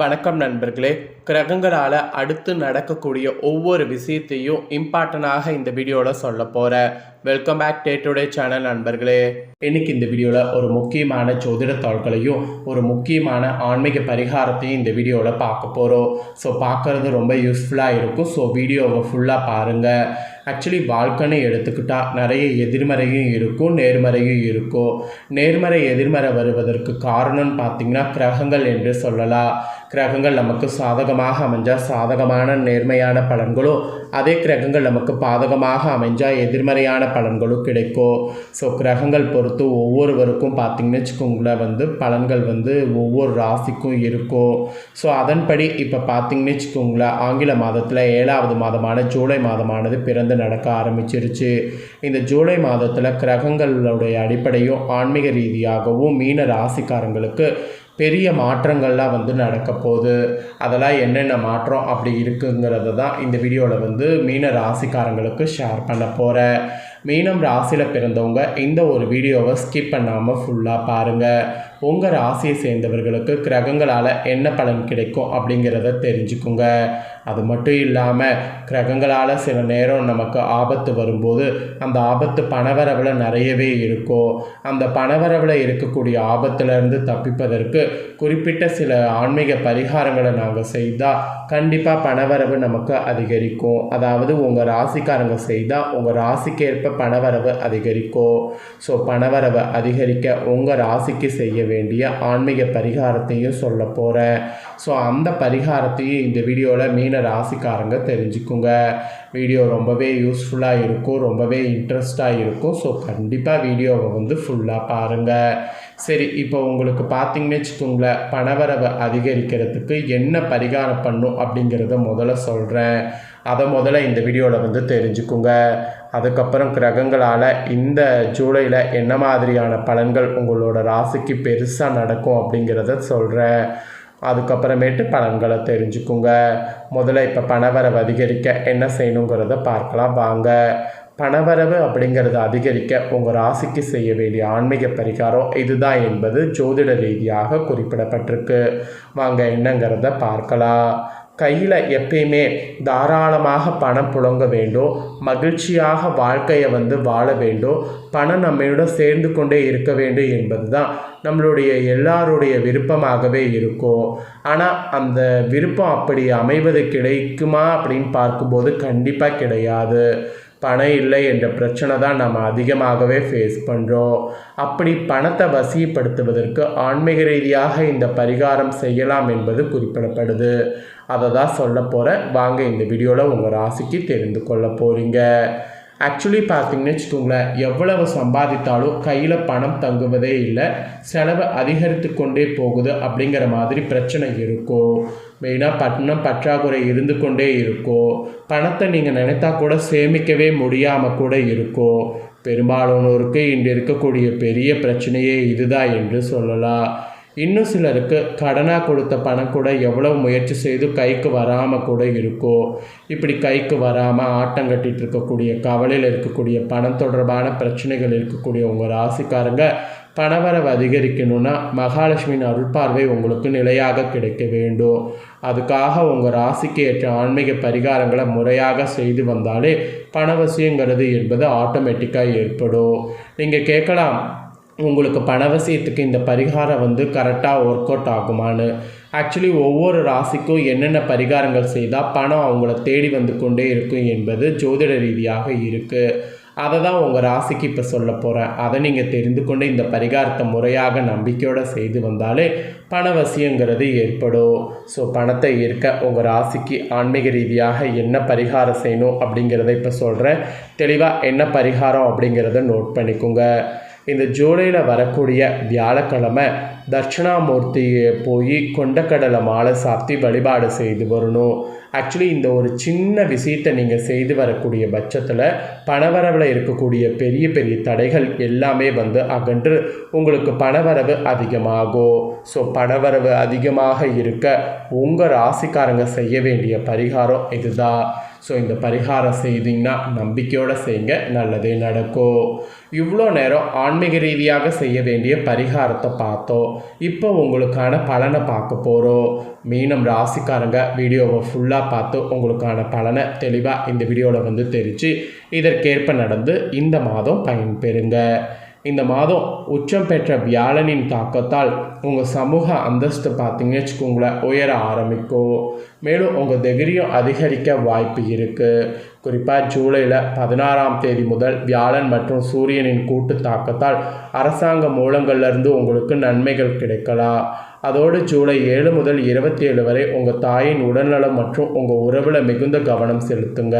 வணக்கம் நண்பர்களே. கிரகங்களால் அடுத்து நடக்கக்கூடிய ஒவ்வொரு விஷயத்தையும் இம்பார்ட்டனாக இந்த வீடியோவில் சொல்ல போகிறேன். வெல்கம் பேக் டுடே சேனல் நண்பர்களே. இன்னைக்கு இந்த வீடியோவில் ஒரு முக்கியமான ஜோதிட தாள்களையும் ஒரு முக்கியமான ஆன்மீக பரிகாரத்தையும் இந்த வீடியோவில் பார்க்க போகிறோம். ஸோ பார்க்குறது ரொம்ப யூஸ்ஃபுல்லாக இருக்கும். ஸோ வீடியோவை ஃபுல்லாக பாருங்கள். ஆக்சுவலி வாழ்க்கைன்னு எடுத்துக்கிட்டால் நிறைய எதிர்மறையும் இருக்கும், நேர்மறையும் இருக்கும். நேர்மறை எதிர்மறை வருவதற்கு காரணம்னு பார்த்திங்கன்னா கிரகங்கள் என்று சொல்லலாம். கிரகங்கள் நமக்கு சாதகமாக அமைஞ்சால் சாதகமான நேர்மையான பலன்களும், அதே கிரகங்கள் நமக்கு பாதகமாக அமைஞ்சால் எதிர்மறையான பலன்களும் கிடைக்கும். ஸோ கிரகங்கள் பொறுத்து ஒவ்வொருவருக்கும் பார்த்திங்கன்னு வச்சுக்கோங்களேன் பலன்கள் ஒவ்வொரு ராசிக்கும் இருக்கும். ஸோ அதன்படி இப்போ பார்த்திங்கன்னு வச்சுக்கோங்களேன், ஆங்கில மாதத்தில் 7வது மாதமான ஜூலை மாதமானது பிறந்து நடக்க ஆரம்பிச்சிருச்சு. இந்த ஜூலை மாதத்தில் கிரகங்களுடைய அடிப்படையும் ஆன்மீக ரீதியாகவும் மீன ராசிக்காரங்களுக்கு பெரிய மாற்றங்கள்லாம் நடக்க போகுது. அதெல்லாம் என்னென்ன மாற்றம் அப்படி இருக்குங்கிறத தான் இந்த வீடியோவில் மீன ராசிக்காரங்களுக்கு ஷேர் பண்ண போகிறேன். மீனம் ராசியில் பிறந்தவங்க இந்த ஒரு வீடியோவை ஸ்கிப் பண்ணாமல் ஃபுல்லாக பாருங்கள். உங்கள் ராசியை சேர்ந்தவர்களுக்கு கிரகங்களால் என்ன பலன் கிடைக்கும் அப்படிங்கிறத தெரிஞ்சுக்குங்க. அது மட்டும் இல்லாமல் கிரகங்களால் சில நேரம் நமக்கு ஆபத்து வரும்போது அந்த ஆபத்து பணவரவில் நிறையவே இருக்கும். அந்த பணவரவில் இருக்கக்கூடிய ஆபத்துலேருந்து தப்பிப்பதற்கு குறிப்பிட்ட சில ஆன்மீக பரிகாரங்களை நாங்கள் செய்தால் கண்டிப்பாக பணவரவு நமக்கு அதிகரிக்கும். அதாவது உங்கள் ராசிக்காரங்க செய்தால் உங்கள் ராசிக்கேற்ப பணவரவு அதிகரிக்கும். ஸோ பணவரவை அதிகரிக்க உங்கள் ராசிக்கு செய்ய வேண்டிய ஆன்மீக பரிகாரத்தையும் சொல்ல போகிறேன். ஸோ அந்த பரிகாரத்தையும் இந்த வீடியோவில் மீன ராசிக்காரங்க தெரிஞ்சுக்குங்க. வீடியோ ரொம்பவே யூஸ்ஃபுல்லாக இருக்கும், ரொம்பவே இன்ட்ரெஸ்டாக இருக்கும். ஸோ கண்டிப்பாக வீடியோவை ஃபுல்லாக பாருங்கள். சரி, இப்போ உங்களுக்கு பார்த்திங்கன்னு வச்சுக்கோங்களேன், பணவரவை அதிகரிக்கிறதுக்கு என்ன பரிகாரம் பண்ணும் அப்படிங்கிறத முதல்ல சொல்கிறேன். அதை முதல்ல இந்த வீடியோவில் தெரிஞ்சுக்குங்க. அதுக்கப்புறம் கிரகங்களால் இந்த ஜூலையில் என்ன மாதிரியான பலன்கள் உங்களோட ராசிக்கு பெருசாக நடக்கும் அப்படிங்கிறத சொல்கிறேன். அதுக்கப்புறமேட்டு பலன்களை தெரிஞ்சுக்குங்க. முதல்ல இப்போ பணவரவு அதிகரிக்க என்ன செய்யணுங்கிறத பார்க்கலாம் வாங்க. பணவரவு அப்படிங்கிறத அதிகரிக்க உங்கள் ராசிக்கு செய்ய வேண்டிய ஆன்மீக பரிகாரம் இதுதான் என்பது ஜோதிட ரீதியாக குறிப்பிடப்பட்டிருக்கு. வாங்க என்னங்கிறத பார்க்கலாம். கையில் எப்பயுமே தாராளமாக பணம் புழங்க வேண்டும், மகிழ்ச்சியாக வாழ்க்கையை வாழ வேண்டும், பணம் நம்மளோட சேர்ந்து கொண்டே இருக்க வேண்டும் என்பது தான் நம்மளுடைய எல்லாருடைய விருப்பமாகவே இருக்கும். ஆனால் அந்த விருப்பம் அப்படி அமைவது கிடைக்குமா அப்படின்னு பார்க்கும்போது கண்டிப்பாக கிடையாது. பணம் இல்லை என்ற பிரச்சனை தான் நம்ம அதிகமாகவே ஃபேஸ் பண்ணுறோம். அப்படி பணத்தை வசிப்படுத்துவதற்கு ஆன்மீக ரீதியாக இந்த பரிகாரம் செய்யலாம் என்பது குறிப்பிடப்படுது. அதை தான் சொல்ல போகிறேன். வாங்க இந்த வீடியோவில் உங்கள் ராசிக்கு தெரிந்து கொள்ள போகிறீங்க. ஆக்சுவலி பார்த்திங்கன்னு வச்சுக்கோங்களேன், எவ்வளவு சம்பாதித்தாலும் கையில் பணம் தங்குவதே இல்லை, செலவு அதிகரித்து கொண்டே போகுது அப்படிங்கிற மாதிரி பிரச்சனை இருக்கும். மெயினாக பணம் பற்றாக்குறை இருந்து கொண்டே இருக்கும். பணத்தை நீங்கள் நினைத்தா கூட சேமிக்கவே முடியாமல் கூட இருக்கும். பெரும்பாலானோருக்கு இன்று இருக்கக்கூடிய பெரிய பிரச்சனையே இதுதான் என்று சொல்லலாம். இன்னும் சிலருக்கு கடனாக கொடுத்த பணம் கூட எவ்வளோ முயற்சி செய்து கைக்கு வராமல் கூட இருக்கும். இப்படி கைக்கு வராமல் ஆட்டம் கட்டிகிட்டு இருக்கக்கூடிய, கவலையில் இருக்கக்கூடிய, பணம் தொடர்பான பிரச்சனைகள் இருக்கக்கூடிய உங்கள் ராசிக்காரங்க பணவரவு அதிகரிக்கணும்னா மகாலட்சுமியின் அருள்பார்வை உங்களுக்கு நிலையாக கிடைக்க வேண்டும். அதுக்காக உங்கள் ராசிக்கு ஏற்ற ஆன்மீக பரிகாரங்களை முறையாக செய்து வந்தாலே பணவசியங்கிறது என்பது ஆட்டோமேட்டிக்காக ஏற்படும். நீங்கள் கேட்கலாம், உங்களுக்கு பணவசியத்துக்கு இந்த பரிகாரம் கரெக்டாக ஒர்க் அவுட் ஆகுமான்னு. ஆக்சுவலி ஒவ்வொரு ராசிக்கும் என்னென்ன பரிகாரங்கள் செய்தால் பணம் அவங்கள தேடி கொண்டே இருக்கும் என்பது ஜோதிட ரீதியாக இருக்குது. அதை தான் உங்கள் ராசிக்கு இப்போ சொல்ல போகிறேன். அதை நீங்கள் தெரிந்து கொண்டு இந்த பரிகாரத்தை முறையாக நம்பிக்கையோடு செய்து வந்தாலே பணவசியங்கிறது ஏற்படும். ஸோ பணத்தை ஈர்க்க உங்கள் ராசிக்கு ஆன்மீக ரீதியாக என்ன பரிகாரம் செய்யணும் அப்படிங்கிறத இப்போ சொல்கிறேன். தெளிவாக என்ன பரிகாரம் அப்படிங்கிறத நோட் பண்ணிக்கோங்க. இந்த ஜூலையில் வரக்கூடிய வியாழக்கிழமை தட்சிணாமூர்த்தியை போய் கொண்டக்கடலை மாலை சாத்தி வழிபாடு செய்து வரணும். ஆக்சுவலி இந்த ஒரு சின்ன விஷயத்தை நீங்கள் செய்து வரக்கூடிய பட்சத்தில் பணவரவில் இருக்கக்கூடிய பெரிய பெரிய தடைகள் எல்லாமே அகன்று உங்களுக்கு பணவரவு அதிகமாகும். ஸோ பணவரவு அதிகமாக இருக்க உங்கள் ராசிக்காரங்க செய்ய வேண்டிய பரிகாரம் இதுதான். ஸோ இந்த பரிகாரம் செய்தீங்கன்னா நம்பிக்கையோடு செய்யுங்க, நல்லதே நடக்கும். இவ்வளோ நேரம் ஆன்மீக ரீதியாக செய்ய வேண்டிய பரிகாரத்தை பார்த்தோம். இப்போ உங்களுக்கான பலனை பார்க்க போகிறோம். மீனம் ராசிக்காரங்க வீடியோவை ஃபுல்லாக பார்த்து உங்களுக்கான பலனை தெளிவாக இந்த வீடியோவில் தெரிஞ்சு இதற்கேற்ப நடந்து இந்த மாதம் பயன்பெறுங்க. இந்த மாதம் உச்சம் பெற்ற வியாழனின் தாக்கத்தால் உங்கள் சமூக அந்தஸ்து பார்த்தீங்கன்னு வச்சுக்கோங்களேன் உயர ஆரம்பிக்கும். மேலும் உங்கள் தைரியம் அதிகரிக்க வாய்ப்பு இருக்குது. குறிப்பாக ஜூலையில் 16ஆம் தேதி முதல் வியாழன் மற்றும் சூரியனின் கூட்டு தாக்கத்தால் அரசாங்க மூலங்கள்லேருந்து உங்களுக்கு நன்மைகள் கிடைக்கலாம். அதோடு ஜூலை 7 முதல் 27 வரை உங்கள் தாயின் உடல்நலம் மற்றும் உங்கள் உறவில் மிகுந்த கவனம் செலுத்துங்க.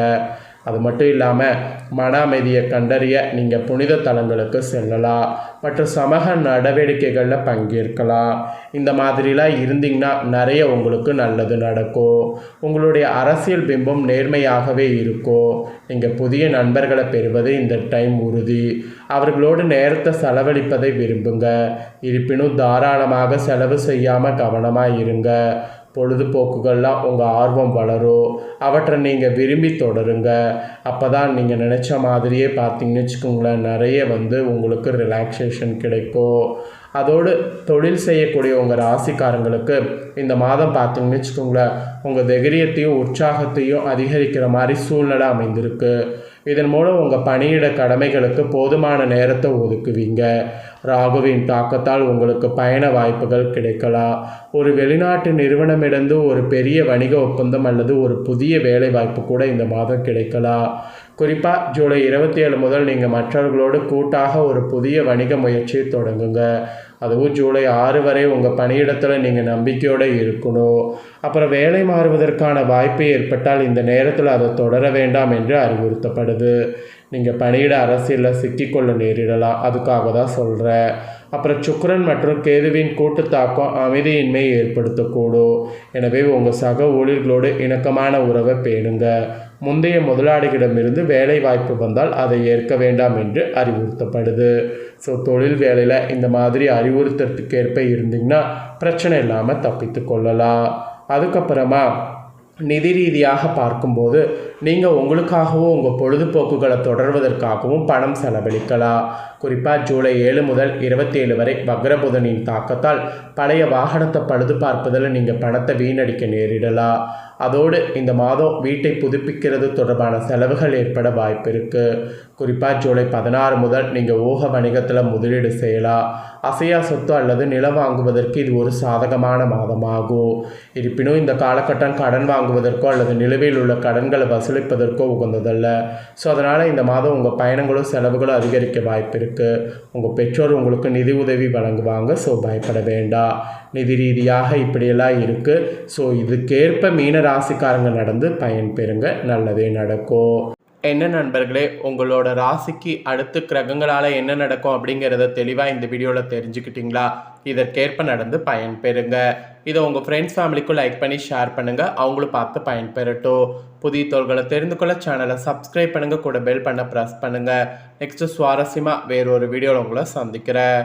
அது மட்டும் இல்லாமல் மன அமைதியை கண்டறிய நீங்கள் புனித தலங்களுக்கு செல்லலாம் மற்றும் சமூக நடவடிக்கைகளில் பங்கேற்கலாம். இந்த மாதிரிலாம் இருந்தீங்கன்னா நிறைய உங்களுக்கு நல்லது நடக்கும். உங்களுடைய அரசியல் பிம்பம் நேர்மையாகவே இருக்கும். நீங்கள் புதிய நண்பர்களை பெறுவது இந்த டைம் உறுதி. அவர்களோடு நேரத்தை செலவழிப்பதை விரும்புங்க. இருப்பினும் தாராளமாக செலவு செய்யாமல் கவனமாக இருங்க. பொழுதுபோக்குகள்லாம் உங்கள் ஆர்வம் வளரும். அவற்றை நீங்கள் விரும்பி தொடருங்க. அப்போ தான் நீங்கள் நினச்ச மாதிரியே பார்த்தீங்கன்னு வச்சுக்கோங்களேன் நிறைய உங்களுக்கு ரிலாக்ஸேஷன் கிடைக்கும். அதோடு தொழில் செய்யக்கூடிய உங்கள் ராசிக்காரங்களுக்கு இந்த மாதம் பார்த்தீங்கன்னு வச்சுக்கோங்களேன் உங்கள் தைரியத்தையும் உற்சாகத்தையும் அதிகரிக்கிற மாதிரி சூழ்நிலை அமைந்திருக்கு. இதன் மூலம் உங்கள் பணியிட கடமைகளுக்கு போதுமான நேரத்தை ஒதுக்குவீங்க. ராகுவின் தாக்கத்தால் உங்களுக்கு பயண வாய்ப்புகள் கிடைக்கலாம். ஒரு வெளிநாட்டு நிறுவனமிடந்து ஒரு பெரிய வணிக ஒப்பந்தம் அல்லது ஒரு புதிய வேலை வாய்ப்பு கூட இந்த மாதம் கிடைக்கலாம். குறிப்பாக ஜூலை 27 முதல் நீங்கள் மற்றவர்களோடு கூட்டாக ஒரு புதிய வணிக முயற்சியை தொடங்குங்க. அதுவும் ஜூலை 6 வரை உங்கள் பணியிடத்தில் நீங்கள் நம்பிக்கையோடு இருக்கணும். அப்புறம் வேலை மாறுவதற்கான வாய்ப்பு ஏற்பட்டால் இந்த நேரத்தில் அதை தொடர வேண்டாம் என்று அறிவுறுத்தப்படுது. நீங்கள் பணியிட அரசியலில் சிக்கிக்கொள்ள நேரிடலாம், அதுக்காக தான் சொல்கிறேன். அப்புறம் சுக்கிரன் மற்றும் கேதுவின் கூட்டு தாக்கம் அமைதியின்மையை ஏற்படுத்தக்கூடும். எனவே உங்கள் சக ஊழியர்களோடு இணக்கமான உறவை பேணுங்க. முந்தைய முதலாளிகளிடமிருந்து வேலை வாய்ப்பு வந்தால் அதை ஏற்க வேண்டாம் என்று அறிவுறுத்தப்படுது. ஸோ தொழில் வேலையில் இந்த மாதிரி அறிவுறுத்தலுக்கேற்ப இருந்தீங்கன்னா பிரச்சனை இல்லாமல் தப்பித்து கொள்ளலாம். அதுக்கப்புறமா நிதி ரீதியாக பார்க்கும்போது நீங்கள் உங்களுக்காகவும் உங்கள் பொழுதுபோக்குகளை தொடர்வதற்காகவும் பணம் செலவழிக்கலாம். குறிப்பாக ஜூலை 7 முதல் 27 வரை வக்ரபுதனின் தாக்கத்தால் பழைய வாகனத்தை பழுது பார்ப்பதில் நீங்கள் பணத்தை வீணடிக்க நேரிடலாம். அதோடு இந்த மாதம் வீட்டை புதுப்பிக்கிறது தொடர்பான செலவுகள் ஏற்பட வாய்ப்பு இருக்குது. குறிப்பாக ஜூலை 16 முதல் நீங்கள் ஊக வணிகத்தில் முதலீடு செய்யலாம். அசையா சொத்து அல்லது நிலம் வாங்குவதற்கு இது ஒரு சாதகமான மாதமாகும். இருப்பினும் இந்த காலகட்டம் கடன் வாங்குவதற்கோ அல்லது நிலுவையில் உள்ள கடன்களை வசூலிப்பதற்கோ உகந்ததல்ல. ஸோ அதனால் இந்த மாதம் உங்கள் பயணங்களும் செலவுகளும் அதிகரிக்க வாய்ப்பு இருக்குது. உங்கள் பெற்றோர் உங்களுக்கு நிதி உதவி வழங்குவாங்க. ஸோ பயப்பட வேண்டாம். நிதி ரீதியாக இப்படியெல்லாம் இருக்குது. ஸோ இதுக்கேற்ப மீன ராசிக்காரங்க நடந்து பயன்பெறுங்க, நல்லதே நடக்கும். என்ன நண்பர்களே, உங்களோட ராசிக்கு அடுத்து கிரகங்களால் என்ன நடக்கும் அப்படிங்கிறத தெளிவாக இந்த வீடியோவில் தெரிஞ்சுக்கிட்டிங்களா? இதற்கேற்ப நடந்து பயன்பெறுங்க. இதை உங்கள் ஃப்ரெண்ட்ஸ் ஃபேமிலிக்கும் லைக் பண்ணி ஷேர் பண்ணுங்கள், அவங்களும் பார்த்து பயன்பெறட்டும். புதிய தோள்களை தெரிந்து கொள்ள சேனலை சப்ஸ்கிரைப் பண்ணுங்கள், கூட பெல் பண்ண ப்ரெஸ் பண்ணுங்கள். நெக்ஸ்ட்டு சுவாரஸ்யமாக வேறொரு வீடியோவில் உங்களை சந்திக்கிறேன்.